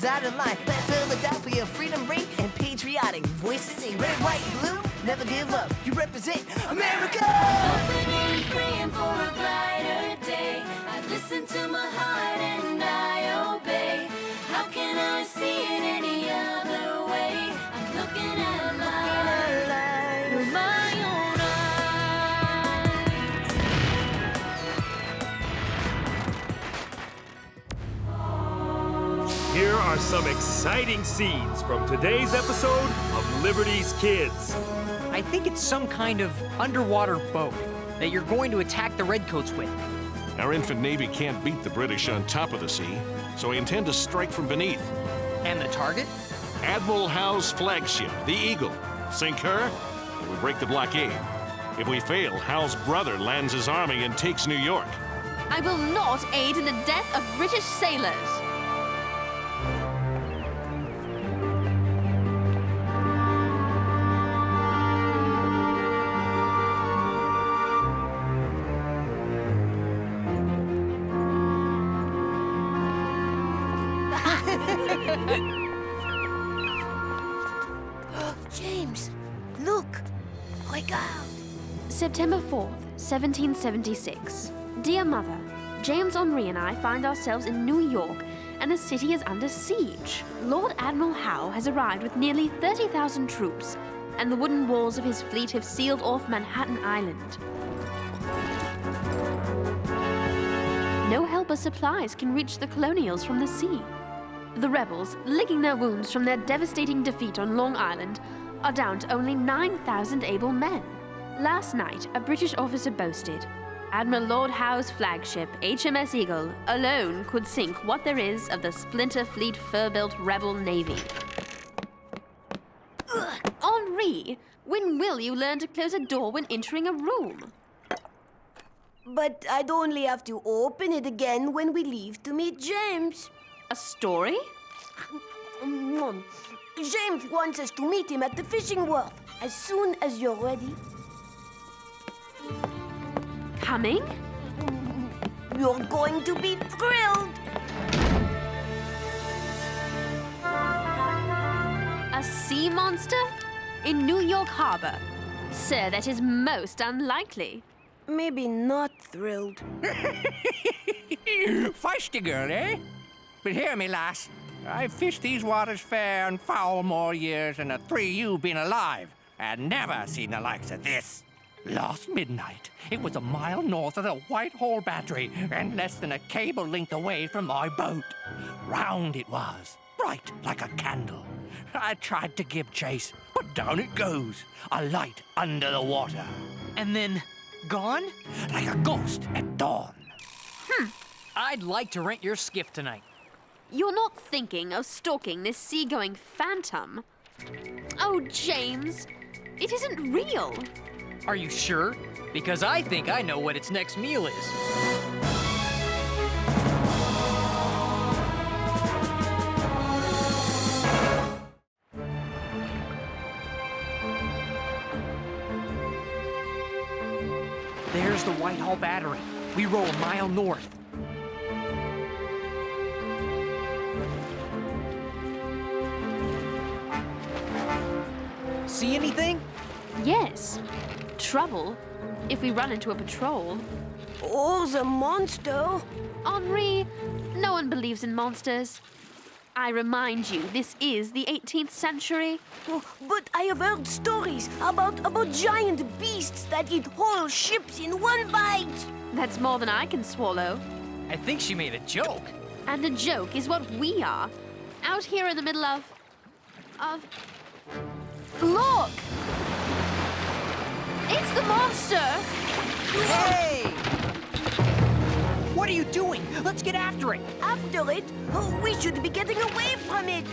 rebels out of line. Let Philadelphia freedom ring and patriotic voices sing. Red, white, blue, never give up. You represent America! Hoping and praying for a brighter day. I listen to my heart and I obey. How can I see it any other way? I'm looking at life with my own eyes. Here are some exciting scenes from today's episode of Liberty's Kids. I think it's some kind of underwater boat that you're going to attack the Redcoats with. Our infant navy can't beat the British on top of the sea, so we intend to strike from beneath. And the target? Admiral Howe's flagship, the Eagle. Sink her, and we break the blockade. If we fail, Howe's brother lands his army and takes New York. I will not aid in the death of British sailors. James, look! Look out! September 4th, 1776. Dear Mother, James, Henri and I find ourselves in New York and the city is under siege. Lord Admiral Howe has arrived with nearly 30,000 troops and the wooden walls of his fleet have sealed off Manhattan Island. No help or supplies can reach the colonials from the sea. The rebels, licking their wounds from their devastating defeat on Long Island, are down to only 9,000 able men. Last night, a British officer boasted, Admiral Lord Howe's flagship, HMS Eagle, alone could sink what there is of the splinter fleet fur-built rebel navy. Henri, when will you learn to close a door when entering a room? But I'd only have to open it again when we leave to meet James. A story? James wants us to meet him at the fishing wharf as soon as you're ready. Coming? You're going to be thrilled. A sea monster? In New York Harbor? Sir, that is most unlikely. Maybe not thrilled. Feisty girl, eh? But hear me, lass. I've fished these waters fair and foul more years than the three of you been alive, and never seen the likes of this. Last midnight, it was a mile north of the Whitehall Battery and less than a cable length away from my boat. Round it was, bright like a candle. I tried to give chase, but down it goes, a light under the water. And then gone? Like a ghost at dawn. I'd like to rent your skiff tonight. You're not thinking of stalking this seagoing phantom? Oh, James, it isn't real. Are you sure? Because I think I know what its next meal is. There's the Whitehall Battery. We row a mile north. See anything? Yes. Trouble if we run into a patrol. Or the monster. Henri, no one believes in monsters. I remind you, this is the 18th century. Oh, but I have heard stories about giant beasts that eat whole ships in one bite. That's more than I can swallow. I think she made a joke. And a joke is what we are. Out here in the middle of... Look! It's the monster! Hey! What are you doing? Let's get after it. After it, we should be getting away from it.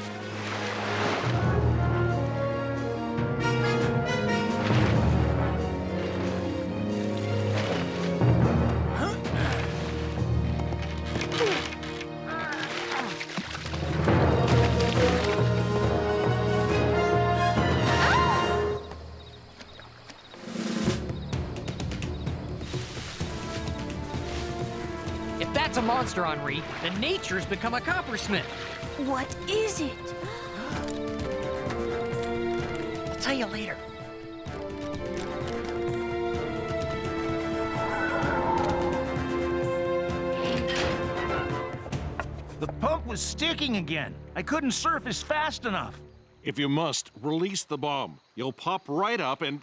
If that's a monster, Henri. The nature's become a coppersmith. What is it? I'll tell you later. The pump was sticking again. I couldn't surface fast enough. If you must, release the bomb. You'll pop right up and...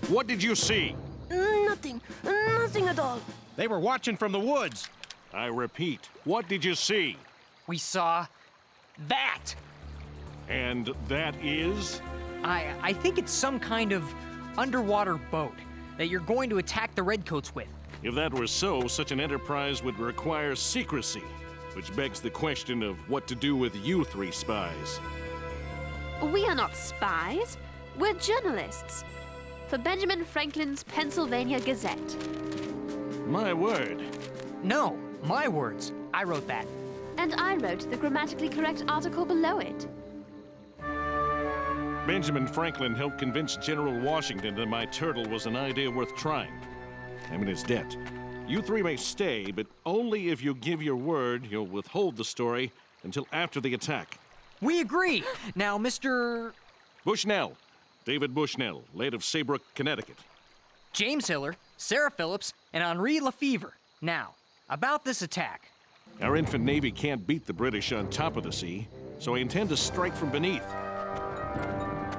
What did you see? Nothing. Nothing at all. They were watching from the woods. I repeat, what did you see? We saw that. And that is? I think it's some kind of underwater boat that you're going to attack the Redcoats with. If that were so, such an enterprise would require secrecy, which begs the question of what to do with you three spies. We are not spies. We're journalists. For Benjamin Franklin's Pennsylvania Gazette. My word. No, my words. I wrote that. And I wrote the grammatically correct article below it. Benjamin Franklin helped convince General Washington that my turtle was an idea worth trying. I'm in his debt. You three may stay, but only if you give your word you'll withhold the story until after the attack. We agree. Now, Mr. Bushnell. David Bushnell, late of Saybrook, Connecticut. James Hiller, Sarah Phillips, and Henri Lefevre. Now, about this attack. Our infant navy can't beat the British on top of the sea, so I intend to strike from beneath.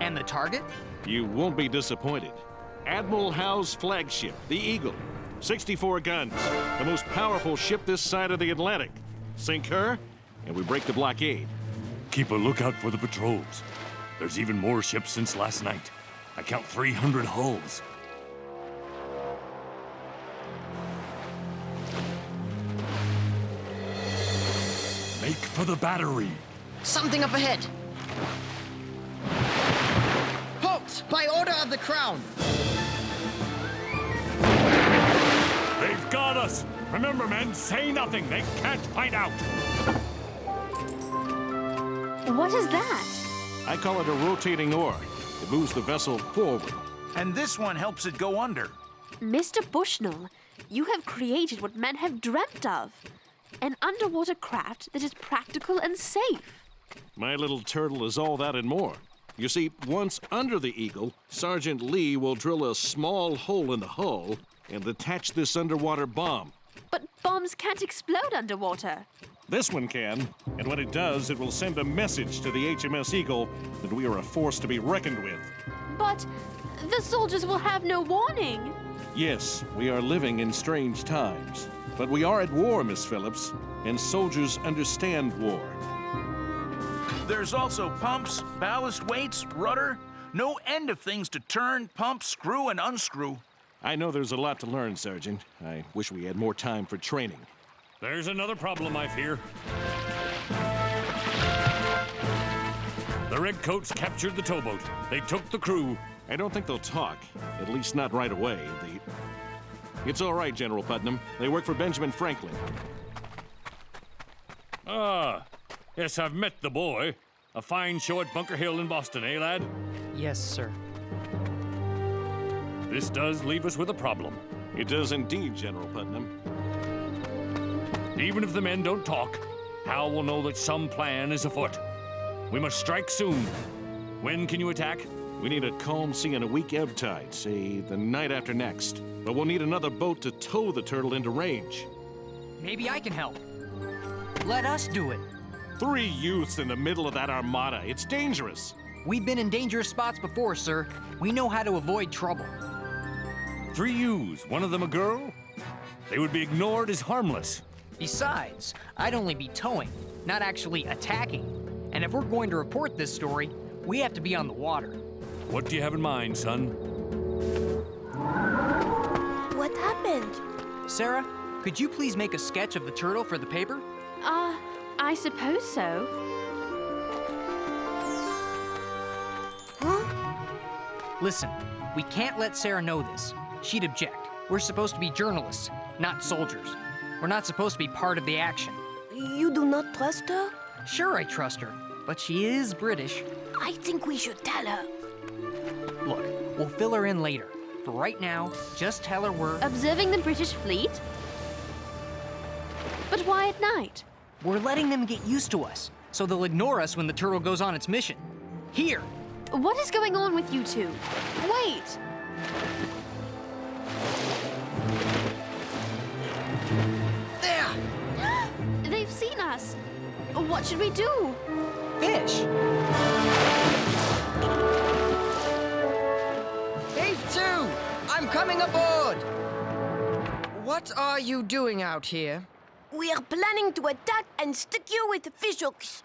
And the target? You won't be disappointed. Admiral Howe's flagship, the Eagle. 64 guns, the most powerful ship this side of the Atlantic. Sink her, and we break the blockade. Keep a lookout for the patrols. There's even more ships since last night. I count 300 hulls. Make for the battery. Something up ahead. Halt! By order of the Crown. They've got us. Remember, men, say nothing. They can't find out. What is that? I call it a rotating oar. It moves the vessel forward. And this one helps it go under. Mr. Bushnell, you have created what men have dreamt of. An underwater craft that is practical and safe. My little turtle is all that and more. You see, once under the Eagle, Sergeant Lee will drill a small hole in the hull and attach this underwater bomb. But bombs can't explode underwater. This one can, and when it does, it will send a message to the HMS Eagle that we are a force to be reckoned with. But the soldiers will have no warning. Yes, we are living in strange times. But we are at war, Miss Phillips, and soldiers understand war. There's also pumps, ballast weights, rudder. No end of things to turn, pump, screw, and unscrew. I know there's a lot to learn, Sergeant. I wish we had more time for training. There's another problem, I fear. The Redcoats captured the towboat. They took the crew. I don't think they'll talk, at least not right away. It's all right, General Putnam. They work for Benjamin Franklin. Ah, yes, I've met the boy. A fine show at Bunker Hill in Boston, eh, lad? Yes, sir. This does leave us with a problem. It does indeed, General Putnam. Even if the men don't talk, Hal will know that some plan is afoot. We must strike soon. When can you attack? We need a calm sea and a weak ebb tide, say the night after next. But we'll need another boat to tow the turtle into range. Maybe I can help. Let us do it. 3 youths in the middle of that armada. It's dangerous. We've been in dangerous spots before, sir. We know how to avoid trouble. 3 youths, one of them a girl? They would be ignored as harmless. Besides, I'd only be towing, not actually attacking. And if we're going to report this story, we have to be on the water. What do you have in mind, son? What happened? Sarah, could you please make a sketch of the turtle for the paper? I suppose so. Huh? Listen, we can't let Sarah know this. She'd object. We're supposed to be journalists, not soldiers. We're not supposed to be part of the action. You do not trust her? Sure, I trust her, but she is British. I think we should tell her. Look, we'll fill her in later. For right now, just tell her we're... Observing the British fleet? But why at night? We're letting them get used to us, so they'll ignore us when the turtle goes on its mission. Here! What is going on with you two? Wait! There! They've seen us. What should we do? Fish! Hey, two! I'm coming aboard! What are you doing out here? We are planning to attack and stick you with fish hooks.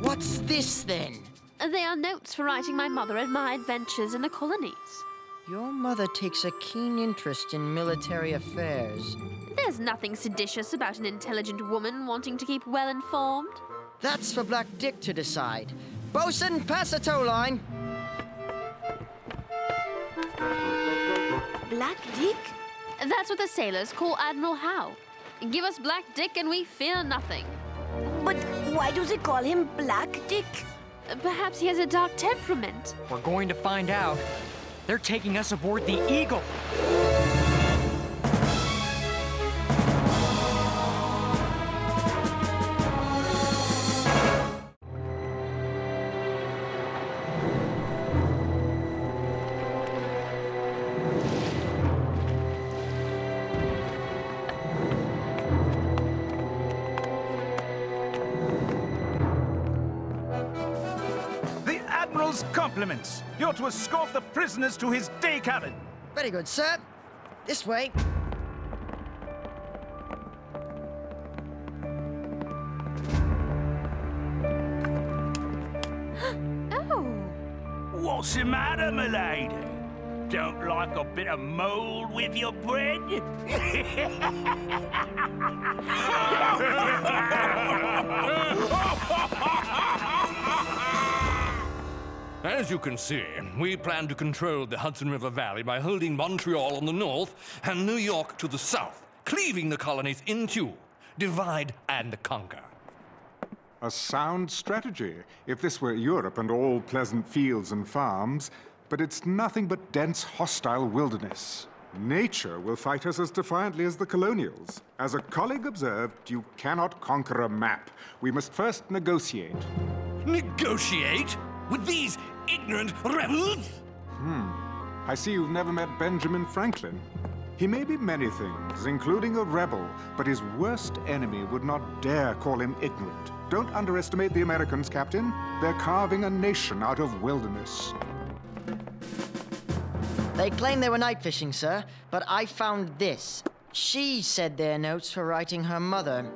What's this, then? They are notes for writing my mother and my adventures in the colonies. Your mother takes a keen interest in military affairs. There's nothing seditious about an intelligent woman wanting to keep well informed. That's for Black Dick to decide. Bosun, pass the tow line. Black Dick? That's what the sailors call Admiral Howe. Give us Black Dick and we fear nothing. But why do they call him Black Dick? Perhaps he has a dark temperament. We're going to find out. They're taking us aboard the Eagle. Admiral's compliments. You're to escort the prisoners to his day cabin. Very good, sir. This way. Oh. What's the matter, my lady? Don't like a bit of mold with your bread? As you can see, we plan to control the Hudson River Valley by holding Montreal on the north and New York to the south, cleaving the colonies in two. Divide and conquer. A sound strategy, if this were Europe and all pleasant fields and farms, but it's nothing but dense, hostile wilderness. Nature will fight us as defiantly as the colonials. As a colleague observed, you cannot conquer a map. We must first negotiate. Negotiate? With these ignorant rebels? I see you've never met Benjamin Franklin. He may be many things, including a rebel, but his worst enemy would not dare call him ignorant. Don't underestimate the Americans, Captain. They're carving a nation out of wilderness. They claim they were night fishing, sir, but I found this. She said their notes for writing her mother.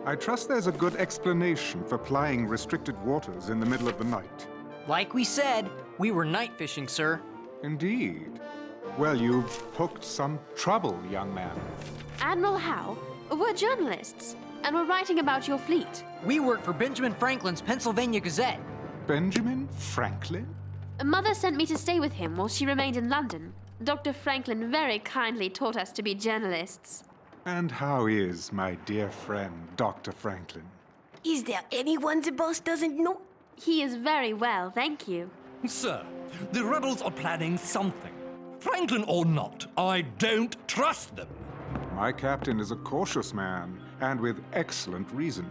I trust there's a good explanation for plying restricted waters in the middle of the night. Like we said, we were night fishing, sir. Indeed. Well, you've hooked some trouble, young man. Admiral Howe, we're journalists, and we're writing about your fleet. We work for Benjamin Franklin's Pennsylvania Gazette. Benjamin Franklin? Mother sent me to stay with him while she remained in London. Dr. Franklin very kindly taught us to be journalists. And how is my dear friend, Dr. Franklin? Is there anyone the boss doesn't know? He is very well, thank you. Sir, the rebels are planning something. Franklin or not, I don't trust them. My captain is a cautious man, and with excellent reason.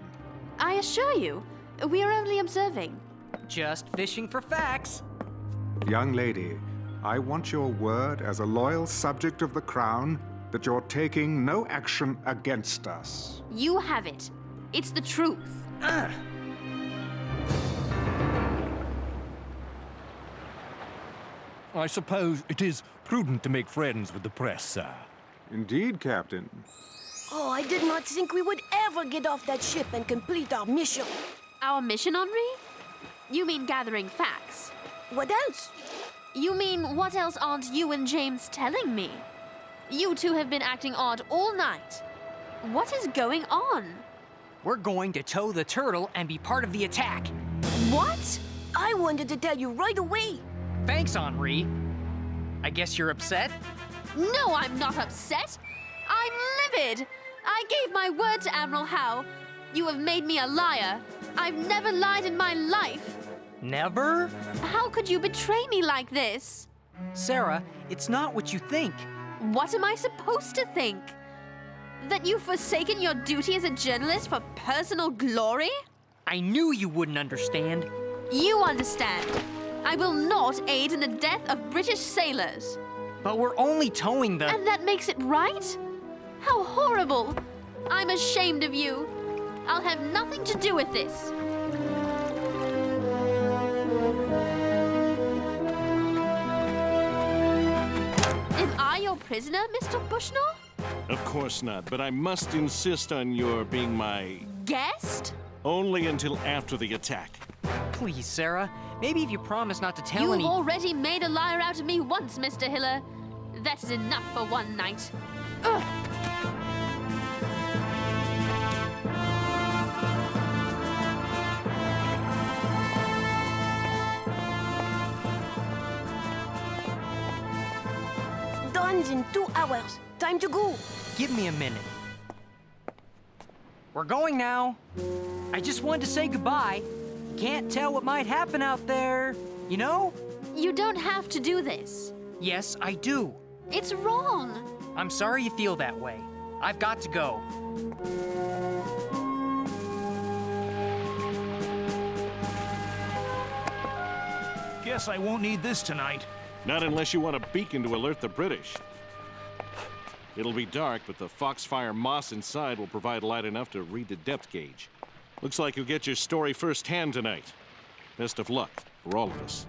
I assure you, we are only observing. Just fishing for facts. Young lady, I want your word as a loyal subject of the Crown that you're taking no action against us. You have it. It's the truth. I suppose it is prudent to make friends with the press, sir. Indeed, Captain. Oh, I did not think we would ever get off that ship and complete our mission. Our mission, Henri? You mean gathering facts? What else? You mean, what else aren't you and James telling me? You two have been acting odd all night. What is going on? We're going to tow the turtle and be part of the attack. What? I wanted to tell you right away. Thanks, Henri. I guess you're upset? No, I'm not upset. I'm livid. I gave my word to Admiral Howe. You have made me a liar. I've never lied in my life. Never? How could you betray me like this? Sarah, it's not what you think. What am I supposed to think? That you've forsaken your duty as a journalist for personal glory? I knew you wouldn't understand. You understand. I will not aid in the death of British sailors. But we're only towing the... And that makes it right? How horrible! I'm ashamed of you. I'll have nothing to do with this. Am I your prisoner, Mr. Bushnell? Of course not, but I must insist on your being my... Guest? Only until after the attack. Please, Sarah. Maybe if you promise not to tell You've any... already made a liar out of me once, Mr. Hiller. That is enough for one night. Ugh. Dawn's in 2 hours. Time to go. Give me a minute. We're going now. I just wanted to say goodbye. You can't tell what might happen out there, you know? You don't have to do this. Yes, I do. It's wrong. I'm sorry you feel that way. I've got to go. Guess I won't need this tonight. Not unless you want a beacon to alert the British. It'll be dark, but the Foxfire moss inside will provide light enough to read the depth gauge. Looks like you'll get your story firsthand tonight. Best of luck for all of us.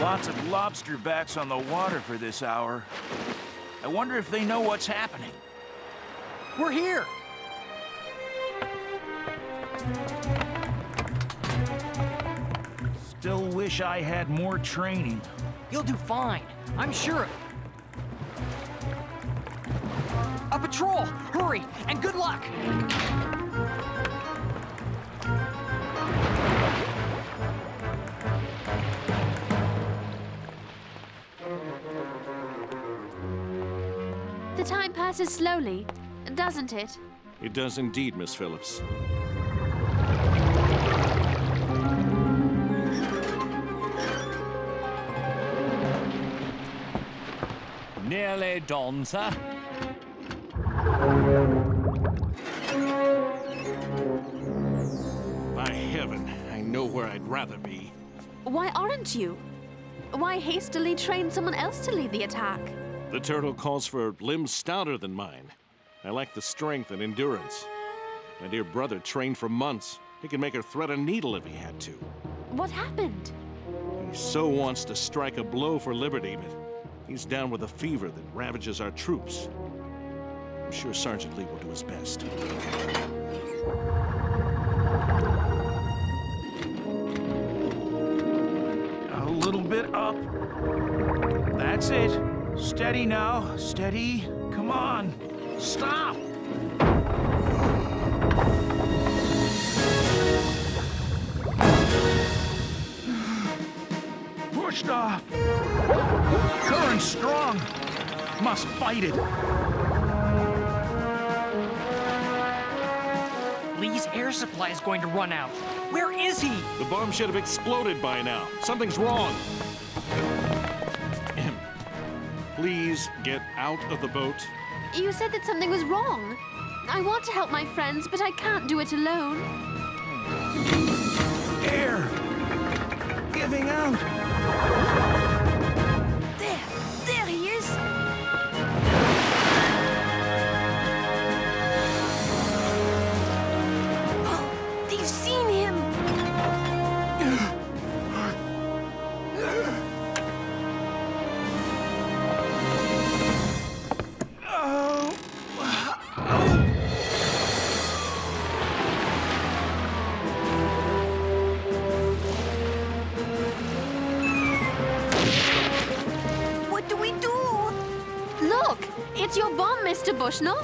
Lots of lobster bats on the water for this hour. I wonder if they know what's happening. We're here. Still wish I had more training. You'll do fine. I'm sure of it. A patrol! Hurry, and good luck! The time passes slowly, doesn't it? It does indeed, Miss Phillips. Nearly done, sir. By heaven, I know where I'd rather be. Why aren't you? Why hastily train someone else to lead the attack? The turtle calls for limbs stouter than mine. I lack the strength and endurance. My dear brother trained for months. He could make her thread a needle if he had to. What happened? He so wants to strike a blow for liberty, but he's down with a fever that ravages our troops. I'm sure Sergeant Lee will do his best. A little bit up. That's it. Steady now. Steady. Come on. Stop. Pushed off. Current strong. Must fight it. Lee's air supply is going to run out. Where is he? The bomb should have exploded by now. Something's wrong. Please get out of the boat. You said that something was wrong. I want to help my friends, but I can't do it alone. Air. Giving out. There he is. Oh, they've seen him. Bushnell.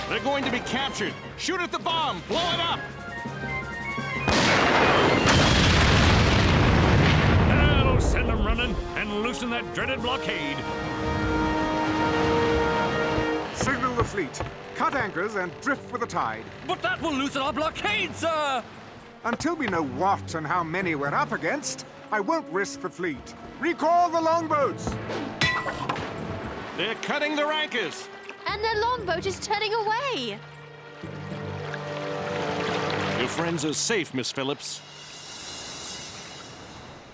They're going to be captured. Shoot at the bomb. Blow it up. That'll send them running and loosen that dreaded blockade. Signal the fleet. Cut anchors and drift with the tide. But that will loosen our blockade, sir! Until we know what and how many we're up against, I won't risk the fleet. Recall the longboats! They're cutting their anchors. And their longboat is turning away. Your friends are safe, Miss Phillips.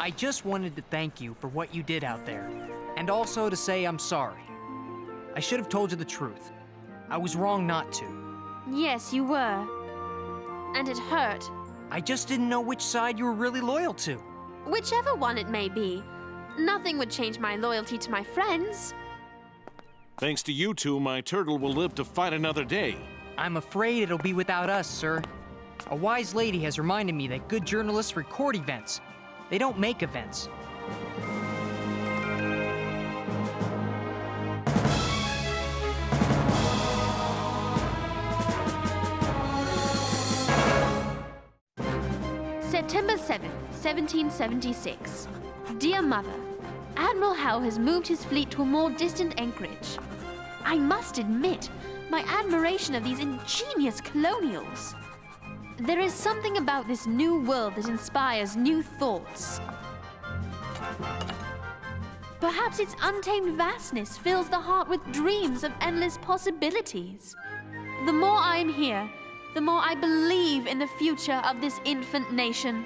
I just wanted to thank you for what you did out there, and also to say I'm sorry. I should have told you the truth. I was wrong not to. Yes, you were. And it hurt. I just didn't know which side you were really loyal to. Whichever one it may be. Nothing would change my loyalty to my friends. Thanks to you two, my turtle will live to fight another day. I'm afraid it'll be without us, sir. A wise lady has reminded me that good journalists record events. They don't make events. September 7th, 1776. Dear Mother, Admiral Howe has moved his fleet to a more distant anchorage. I must admit, my admiration of these ingenious colonials. There is something about this new world that inspires new thoughts. Perhaps its untamed vastness fills the heart with dreams of endless possibilities. The more I am here, the more I believe in the future of this infant nation.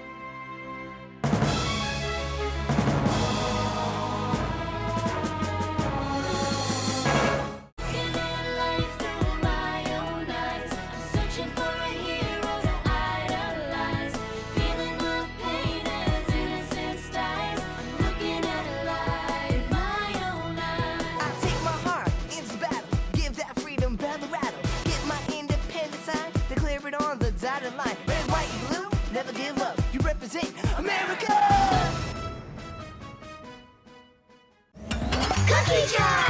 Line. Red, white, and blue, never give up. You represent America! Cookie jar!